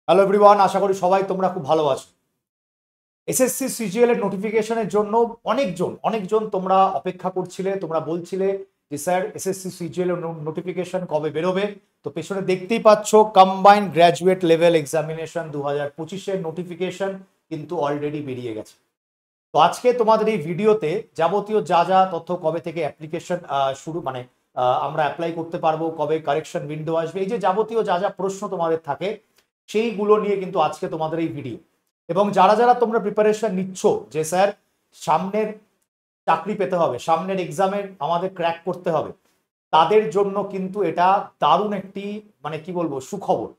Hello everyone, আশা করি সবাই তোমরা খুব ভালো আছো। এসএসসি সিজিএল এর নোটিফিকেশনের জন্য অনেকজন তোমরা অপেক্ষা করছিলে। তোমরা বলছিলে যে স্যার এসএসসি সিজিএল এর নোটিফিকেশন কবে বেরোবে। তো পেছনে দেখতেই পাচ্ছ কম্বাইন্ড গ্র্যাজুয়েট লেভেল এক্সামিনেশন 2025 এর নোটিফিকেশন কিন্তু অলরেডি বেরিয়ে গেছে। তো আজকে তোমাদের এই ভিডিওতে যাবতীয় যা যা তথ্য, কবে থেকে অ্যাপ্লিকেশন শুরু আমরা অ্যাপ্লাই করতে পারবো, কবে কারেকশন উইন্ডো আসবে, এই যে যাবতীয় যা যা প্রশ্ন তোমাদের থাকে সেইগুলো নিয়ে কিন্তু আজকে তোমাদের এই ভিডিও। এবং যারা যারা তোমরা প্রিপারেশন নিচ্ছ যে স্যার সামনের চাকরি পেতে হবে, সামনের এক্সামের আমাদের ক্র্যাক করতে হবে, তাদের জন্য কিন্তু এটা দারুণ একটি কি বলবো সুখবর,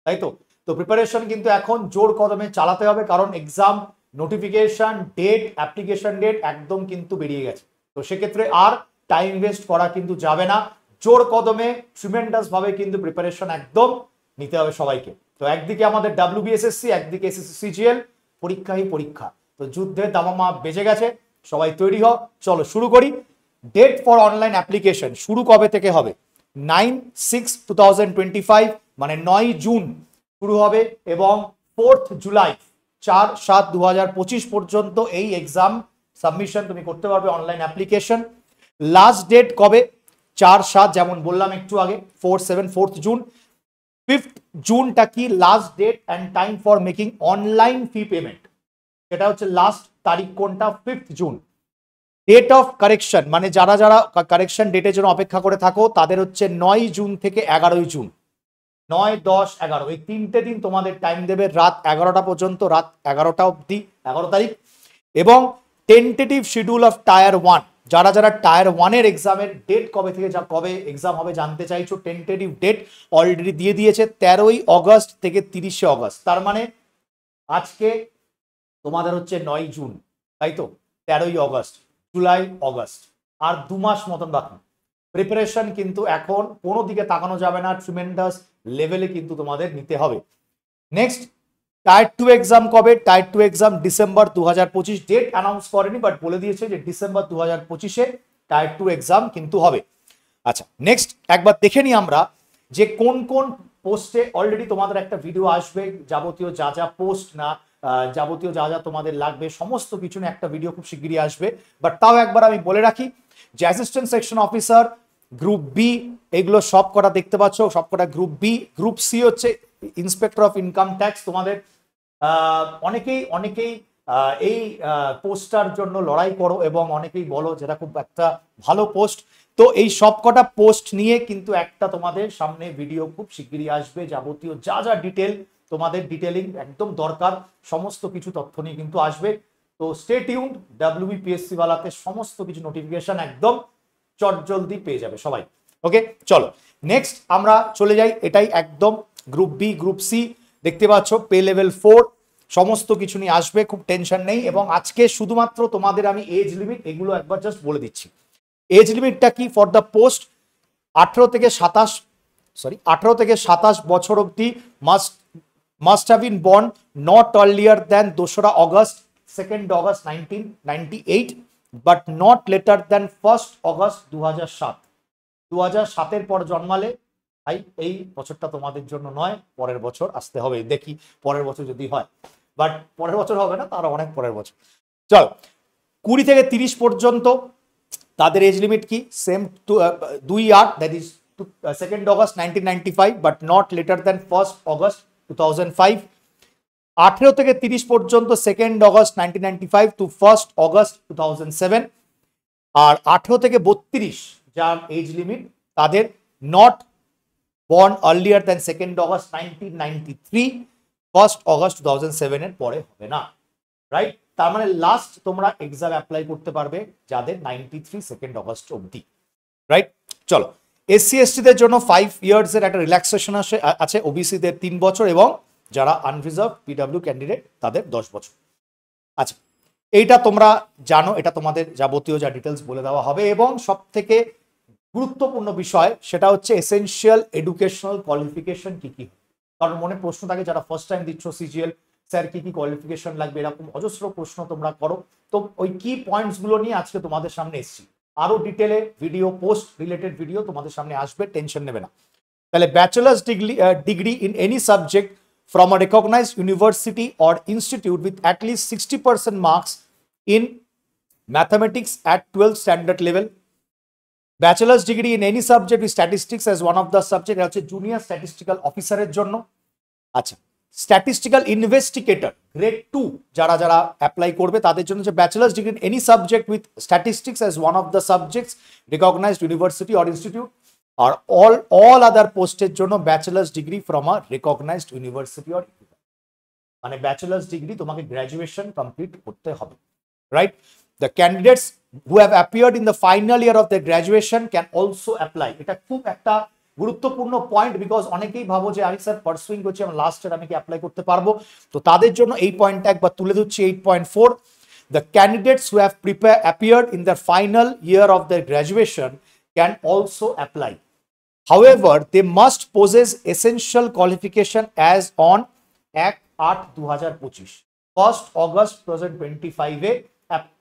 তাই তো। তো প্রিপারেশন কিন্তু এখন জোর কদমে চালাতে হবে, কারণ exam notification date, application date একদম কিন্তু বেরিয়ে গেছে। তো সেক্ষেত্রে আর টাইম ওয়েস্ট করা কিন্তু যাবে না, জোর কদমে ট্রিমেন্ডাস ভাবে কিন্তু প্রিপারেশন একদম নিতে হবে সবাইকে। তো একদিকে আমাদের WBSSC, একদিকে SSC CGL, পরীক্ষাই পরীক্ষা। তো যুদ্ধের দামামা বেজে গেছে, সবাই তৈরি হও, চলো শুরু করি। ডেট ফর অনলাইন অ্যাপ্লিকেশন শুরু কবে থেকে হবে? 9/6/2025 মানে 9 জুন শুরু হবে এবং 4 জুলাই 4/7/2025 পর্যন্ত এই এক্সাম সাবমিশন তুমি করতে পারবে অনলাইন অ্যাপ্লিকেশন। লাস্ট ডেট কবে? 4/7, যেমন বললাম একটু আগে, 4 জুন। 5 জুনটা কি last date and time for making online fee payment, সেটা হচ্ছে লাস্ট তারিখ কোনটা? 5 জুন। ডেট অফ কারেকশন মানে যারা যারা কারেকশন ডেটের জন্য অপেক্ষা করে থাকো তাদের হচ্ছে 9 জুন থেকে 11 জুন। 9, 10, 11 এই 3টে দিন তোমাদের টাইম দেবে, রাত 11টা পর্যন্ত, রাত 11টা অবধি 11 তারিখ। এবং টেন্টেটিভ শিডিউল অফ টায়ার 1, যারা যারা টায়ার 1-এর এক্সামের ডেট কবে থেকে কবে এক্সাম হবে জানতে চাইছো, টেন্টেটিভ ডেট অলরেডি দিয়ে দিয়েছে 13ই অগস্ট থেকে 30শে অগস্ট। তার মানে আজকে তোমাদের হচ্ছে 9 জুন, তাই তো। 13ই অগস্ট, জুলাই, অগস্ট, আর 2 মাস মতন বাকি। প্রিপারেশন কিন্তু এখন কোনো দিকে তাকানো যাবে না, ট্রিমেন্ডাস লেভেলে কিন্তু তোমাদের নিতে হবে। নেক্সট টায়ার 2 এক্সাম কবে? Tier 2 exam December 2025, date announce করেনি বাট বলে দিয়েছে যে ডিসেম্বর 2025-এ টায়ার 2 এক্সাম কিন্তু হবে। আচ্ছা, নেক্সট একবার দেখে নিই আমরা যে কোন কোন পোস্টে অলরেডি তোমাদের একটা ভিডিও আসবে, যাবতীয় যা যা পোস্ট না যাবতীয় যা যা তোমাদের লাগবে সমস্ত কিছু নিয়ে একটা ভিডিও খুব শিগগিরই আসবে। বাট তাও একবার আমি বলে রাখি যে assistant section officer group B, এগুলো সব কটা দেখতে পাচ্ছ, সব কটা গ্রুপ বি। গ্রুপ সি হচ্ছে ইন্সপেক্টর অফ ইনকাম ট্যাক্স। তোমাদের অনেকেই এই পোস্টটার জন্য লড়াই করো এবং অনেকেই বলো যেটা খুব একটা ভালো পোস্ট। তো এই সব কটা পোস্ট নিয়ে কিন্তু একটা তোমাদের সামনে ভিডিও খুব শিগগিরই আসবে, যাবতীয় যা যা ডিটেল তোমাদের ডিটেলিং একদম দরকার সমস্ত কিছু তথ্য নিয়ে কিন্তু আসবে। তো স্টে টিউনড, WBPSC ওয়ালাতে সমস্ত কিছু নোটিফিকেশন একদম চটজলদি পেয়ে যাবে সবাই। ওকে, চলো নেক্সট আমরা চলে যাই। এটাই একদম গ্রুপ বি। গ্রুপ সি দেখতে পাচ্ছ পে লেভেল 4 সমস্ত কিছু নিয়ে আসবে, খুব টেনশন নেই। এবং আজকে শুধুমাত্র তোমাদের আমি এজ লিমিট এগুলো একবার জাস্ট বলে দিচ্ছি। এজ লিমিটটা কি? ফর দ্য পোস্ট 18 থেকে 27 বছর অবধি must have been born not earlier than 2রা August 2nd August 1998 but not later than 1st August 2007। 2007-এর পর জন্মালে ভাই এই বছরটা তোমাদের জন্য নয়, পরের বছর আসতে হবে। দেখি পরের বছর যদি হয়, বাট পরের বছর হবে না, তার অনেক পরের বছর। চল, 20 থেকে 30 পর্যন্ত তাদের এজ লিমিট কি? Same 2/8, that is 2nd August 1995 but not later than 1st August 2005। 18 থেকে 30 পর্যন্ত 2nd August 1995 two 1st August 2007। আর 18 থেকে 32 যার এজ লিমিট তাদের not born earlier than 2nd August 1993, 1st August 2007 এর পরে হবে না, রাইট? তার মানে লাস্ট তোমরা এক্সাম অ্যাপ্লাই করতে পারবে যাদের 93 2nd অগস্ট অবধি, রাইট? চলো, SC ST দের জন্য 5 ইয়ার্স এর একটা রিল্যাক্সেশন আছে, ওবিসি দের 3 বছর এবং যারা আনরিজার্ভ PW ক্যান্ডিডেট তাদের 10 বছর। আচ্ছা, এইটা তোমরা জানো, এটা তোমাদের যাবতীয় যা ডিটেলস বলে দেওয়া হবে। এবং সব থেকে গুরুত্বপূর্ণ বিষয় সেটা হচ্ছে এসেনশিয়াল এডুকেশনাল কোয়ালিফিকেশন কি কি। কারণ মনে প্রশ্ন থাকে যারা ফার্স্ট টাইম দিচ্ছ CGL, স্যার কি কি কোয়ালিফিকেশন লাগবে, এরকম অজস্র প্রশ্ন তোমরা করো। তো ওই কি পয়েন্টস গুলো নিয়ে আজকে তোমাদের সামনে এসেছি। আরো ডিটেলে ভিডিও, পোস্ট রিলেটেড ভিডিও তোমাদের সামনে আসবে, টেনশন নেবে না। তাহলে bachelor's degree in any subject from a recognized university or institute with at least 60% marks in mathematics at 12th standard level. Bachelor's degree in any subject with statistics as one of the subject হচ্ছে junior statistical অফিসারের জন্য। আচ্ছা, statistical investigator grade 2 যারা যারা apply করবে তাদের জন্য যে bachelor's degree in any subject with statistics as one of the subjects recognized university or institute, আর অল আদার পোস্টের জন্য bachelor's degree from a recognized university or, মানে ব্যাচেলার্স ডিগ্রি তোমাকে গ্র্যাজুয়েশন কমপ্লিট করতে হবে, right? The candidates who have appeared in the final year of their graduation can also apply. এটা খুব একটা গুরুত্বপূর্ণ পয়েন্ট, বিকজ অনেকেই ভাবো যে আমি স্যার পারসুইং করছি, আমার লাস্ট ইয়ার আমি কি অ্যাপ্লাই করতে পারবো? তো তাদের জন্য এই পয়েন্টটা একবার তুলে দিচ্ছি। 8.4, the candidates who have appeared in their final year of their graduation can also apply. However, they must possess essential qualification as on 1/8/2025, 1st August 2025 A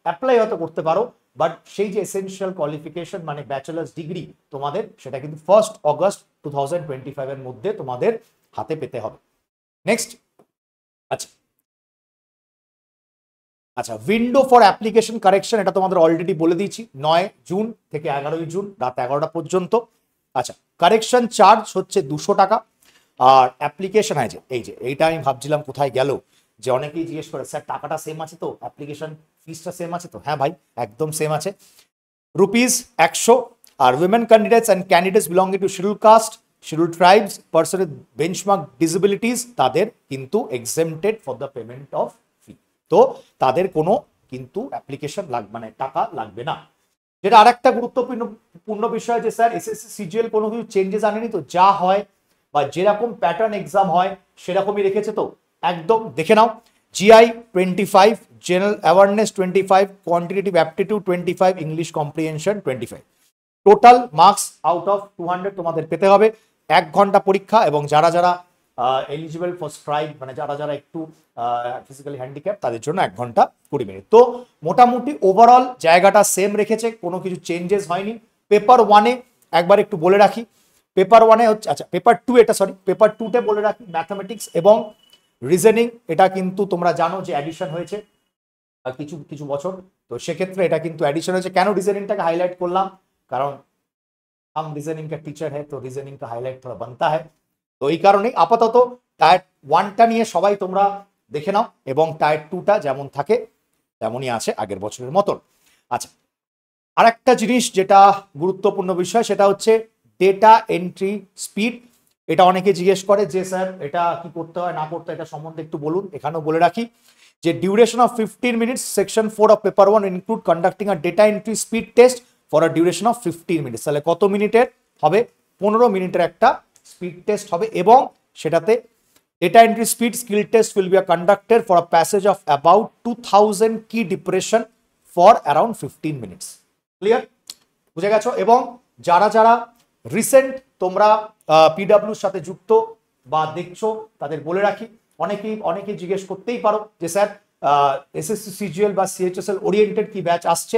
apply হয়তো করতে পারো, বাট সেই যে এসেনশিয়াল কোয়ালিফিকেশন মানে ব্যাচেলার্স ডিগ্রি তোমাদের, সেটা কিন্তু 1st August 2025 এর মধ্যে তোমাদের হাতে পেতে হবে। নেক্সট, আচ্ছা উইন্ডো ফর অ্যাপ্লিকেশন কারেকশন, এটা তোমাদের অলরেডি বলে দিয়েছি, 9 জুন থেকে 11 জুন রাত 11টা পর্যন্ত। আচ্ছা, কারেকশন চার্জ হচ্ছে 200 টাকা। আর অ্যাপ্লিকেশন আছে এইটা আমি ভাবছিলাম কোথায় গেল, যে অনেকেই জিজ্ঞেস করে স্যার টাকাটা সেম আছে তো, অ্যাপ্লিকেশন ফিসটা সেম আছে তো? হ্যাঁ ভাই, একদম সেম আছে, ₹100। আর women candidates and candidates belonging to scheduled caste, scheduled tribes, person with benchmark disabilities, তাদের কিন্তু exempted for the payment of fee. তো তাদের কোনো কিন্তু অ্যাপ্লিকেশন মানে টাকা লাগবে না। যেটা আরেকটা গুরুত্বপূর্ণ বিষয় যে স্যার এসএসসি সিজিএল কোনো কিছু চেঞ্জেস আনেনি তো, যা হয় বা যেরকম প্যাটার্ন এক্সাম হয় সেরকমই রেখেছে তো, একদম দেখে নাও। GI 25, general awareness 25, quantitative aptitude 25, English comprehension 25। Total marks out of 200 তোমাদের পেতে হবে। 1 ঘন্টা পরীক্ষা, এবং যারা যারা এলিজিবল ফর স্ক্রাইব মানে যারা যারা একটু ফিজিক্যালি হ্যান্ডিক্যাপ তাদের জন্য 1 ঘন্টা 20 মিনিট। তো মোটামুটি ওভারঅল জায়গাটা সেম রেখেছে, কোনো কিছু চেঞ্জেস হয়নি। পেপার 1-এ একবার একটু বলে রাখি, পেপার 1-এ হচ্ছে, আচ্ছা পেপার 2 এটা সরি, পেপার 2-তে বলে রাখি ম্যাথমেটিক্স এবং রিজনিং, এটা কিন্তু তোমরা জানো যে অ্যাডিশন হয়েছে কিছু কিছু বছর, তো সেক্ষেত্রে এটা কিন্তু অ্যাডিশন হয়েছে। কেন রিজনিংটাকে হাইলাইট করলাম, কারণ हम रीजनिंग का टीचर है तो रीजनिंग का हाईलाइट थोड़ा बनता है, তো এই কারণেই আপাতত টায়ার 1টা নিয়ে সবাই তোমরা দেখে নাও, এবং টায়ার 2টা যেমন থাকে তেমনই আছে আগের বছরের মতন। আচ্ছা, আরেকটা জিনিস যেটা গুরুত্বপূর্ণ বিষয় সেটা হচ্ছে ডেটা এন্ট্রি স্পিড। এটা অনেকে জিজ্ঞেস করে যে স্যার এটা কি করতে হয় না করতে হয়, এটা সম্বন্ধে একটু বলুন। এখানেও বলে রাখি যে duration of 15 minutes, section 4 of paper 1 include conducting a data entry speed test for a duration of 15 minutes. তাহলে কত মিনিটের হবে? 15 মিনিটের একটা স্পিড টেস্ট হবে, এবং সেটাতে data entry speed skill test will be conducted for a passage of about 2000 কি depression for around 15 minutes. Clear? বুঝে গেছো? এবং যারা যারা রিসেন্ট তোমরা পিডব্লিউর সাথে যুক্ত বা দেখছো তাদের বলে রাখি, অনেকেই জিজ্ঞেস করতেই পারো যে স্যার এসএসসি সিজিএল বা সিএইচএসএল ওরিয়েন্টেড কি ব্যাচ আসছে?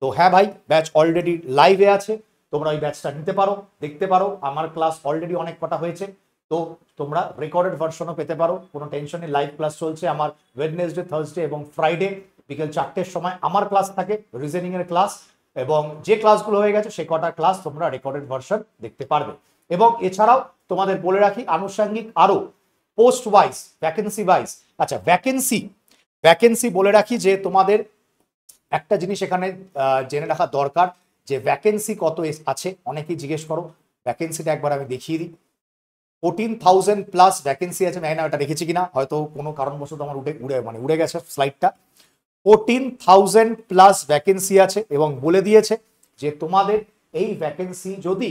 তো হ্যাঁ ভাই, ব্যাচ অলরেডি লাইভে আছে, তোমরা ওই ব্যাচটা নিতে পারো, দেখতে পারো। আমার ক্লাস অলরেডি অনেক কটা হয়েছে, তো তোমরা রেকর্ডেড ভার্সনও পেতে পারো, কোনো টেনশন নেই। লাইভ ক্লাস চলছে আমার ওয়েডনেসডে, থার্সডে এবং ফ্রাইডে বিকেল 4টের সময় আমার ক্লাস থাকে, রিজনিং এর ক্লাস, এবং যে ক্লাসগুলো হয়ে গেছে সে কটা ক্লাস তোমরা রেকর্ডেড ভার্সন দেখতে পারবে। এবং এছাড়াও তোমাদের বলে রাখি আনুষঙ্গিক আরো পোস্ট ওয়াইজ, ভ্যাকেন্সি ওয়াইজ, আচ্ছা ভ্যাকেন্সি বলে রাখি যে তোমাদের একটা জিনিস এখানে জেনে রাখা দরকার যে ভ্যাকেন্সি কত আছে। অনেকেই জিজ্ঞেস করো, ভ্যাকেন্সিটা একবার আমি দেখিয়ে দিই। 14,000 প্লাস ভ্যাকেন্সি আছে, আমি না ওটা রেখেছি কিনা, হয়তো কোনো কারণবশত আমার উড়ে গেছে স্লাইডটা। 14,000 প্লাস ভ্যাকেন্সি আছে, এবং বলে দিয়েছে যে তোমাদের এই ভ্যাকেন্সি যদি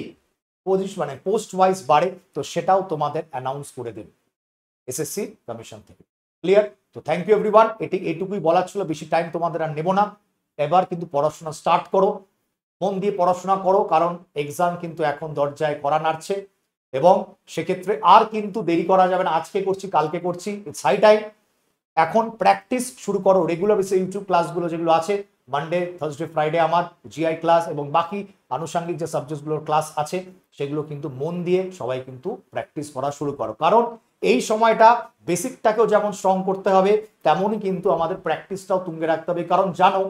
পোস্ট ওয়াইজ বাড়ে তো সেটাও তোমাদের অ্যানাউন্স করে দেবে এসএসসি কমিশন থেকে। ক্লিয়ার? তো থ্যাংক ইউ এভরিওয়ান, এইটুকুই বলার ছিল, বেশি টাইম তোমাদের আর নেব না। এবার কিন্তু পড়াশোনা স্টার্ট করো, মন দিয়ে পড়াশোনা করো, কারণ এক্সাম কিন্তু এখন দরজায় কড়া নাড়ছে, এবং সেক্ষেত্রে আর কিন্তু দেরি করা যাবে না। আজকে করছি কালকে করছি, ইটস হাই টাইম। এখন প্র্যাকটিস শুরু করো, রেগুলার বেসিসে ইউটিউব ক্লাসগুলো যেগুলো আছে মানডে থার্সডে ফ্রাইডে আমার জিআই ক্লাস এবং বাকি আনুষঙ্গিক যে সাবজেক্টগুলোর ক্লাস আছে সেগুলো কিন্তু মন দিয়ে সবাই কিন্তু প্র্যাকটিস করা শুরু করো, কারণ এই সময়টা বেসিকটাকেও যেমন স্ট্রং করতে হবে তেমনই কিন্তু আমাদের প্র্যাকটিসটাও তুঙ্গে রাখতে হবে, কারণ জানো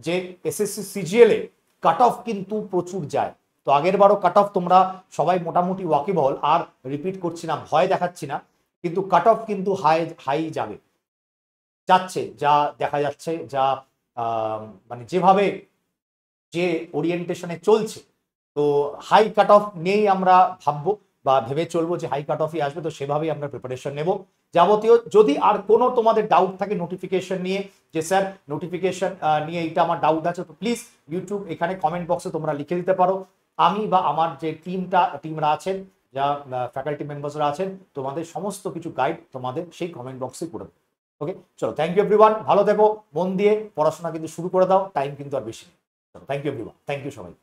যে এসএসসি সিজিএল এ কাট অফ কিন্তু প্রচুর যায়। তো আগের বারও কাট অফ তোমরা সবাই মোটামুটি ওয়াকিবহল, আর রিপিট করছি না, ভয় দেখাচ্ছি না, কিন্তু কাট অফ কিন্তু হাই যাবে, যাচ্ছে, যা দেখা যাচ্ছে, যা মানে যেভাবে যে ওরিয়েন্টেশনে চলছে, তো হাই কাট অফ নিয়েই আমরা ভাববো বা ভেবে চলবো যে হাই কাট অফই আসবে, তো সেভাবেই আমরা প্রিপারেশন নেব। যাবতীয় যদি আর কোনো তোমাদের ডাউট থাকে নোটিফিকেশন নিয়ে, যে স্যার নোটিফিকেশন নিয়ে এইটা আমার ডাউট আছে, তো প্লিজ ইউটিউব এখানে কমেন্ট বক্সে তোমরা লিখে দিতে পারো। আমি বা আমার যে টিমরা আছেন, যা ফ্যাকাল্টি মেম্বার্সরা আছেন, তোমাদের সমস্ত কিছু গাইড তোমাদের সেই কমেন্ট বক্সে করে দেবো। ওকে, চলো, থ্যাংক ইউ এভরিওয়ান, ভালো থেকো, মন দিয়ে পড়াশোনা কিন্তু শুরু করে দাও, টাইম কিন্তু আর বেশি নেই। Thank you everyone, thank you সবাই।